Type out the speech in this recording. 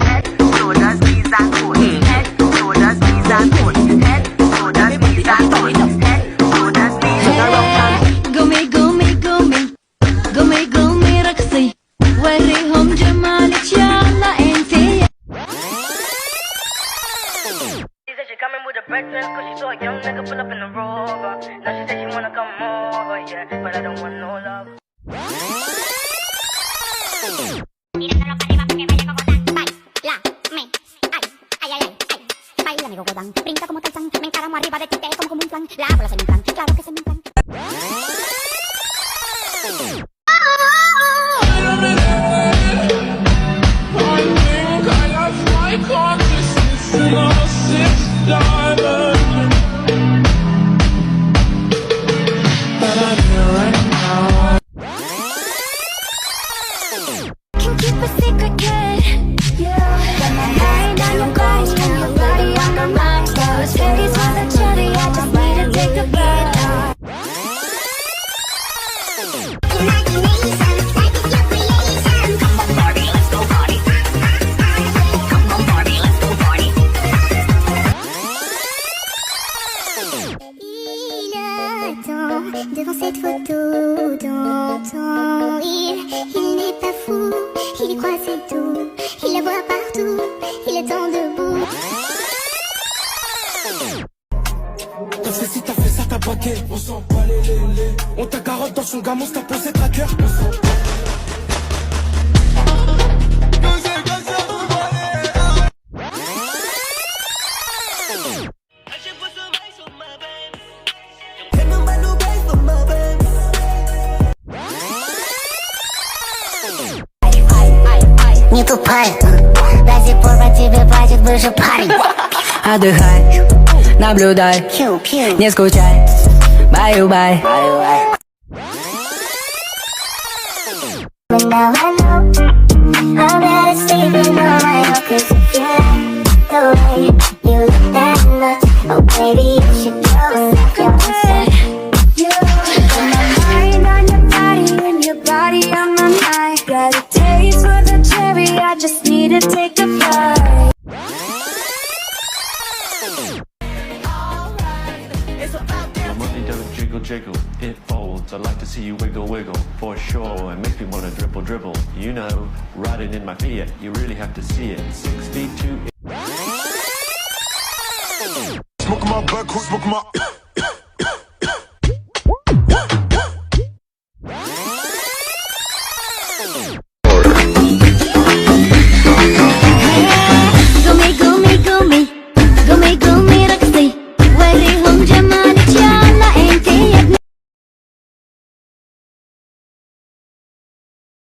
Head, shoulders, knees and toes. Head, shoulders, knees and toes. Head, shoulders, knees and toes. Head, shoulders, knees and toes. قومي قومي قومي قومي قومي رقصي وريهم جمالك يا الله انتي. She said she coming with a breakfast cause she saw a young nigga pull up in the Rover. Now she said she wanna come over, yeah, but I don't want no love. Bailame gogodán, brinca como Tarzán, me encaramo arriba de ti, te como un plan, la bola se me plan, claro que se me plan. Can keep a secret, kid. Yeah. Got my mind on your guys, and your body on my mind. Those cherries on the cherry, I just need to take a bite. Imagination, that is your creation. Come on Barbie, let's go party. Come on Barbie, let's go party. Il attend devant cette photo d'antan. Il n'est pas fou, il y croit c'est tout. Il la voit partout, il attend debout. Parce que si t'as fait ça, t'as braqué. On s'en bat les lélés. On t'a carotte dans son gamin, t'as posé tracker. On s'en bat. Не тупая, до сих пор по тебе плачет бывший парень. Отдыхай, наблюдай, не скучай, баю-бай. But now I know I'm better sleeping on my own. 'Cause if you like the way you look that much, oh baby you should go suck your own. You got my mind on your body and your body on my mind. Got a taste for the cherry, I just need to take a bite. Your money don't jiggle jiggle, it folds. I like to see you wiggle wiggle, for sure. It makes me wanna dribble dribble. You know, riding in my Fiat, you really have to see it. 6 feet 2. Smoking my back, smoking my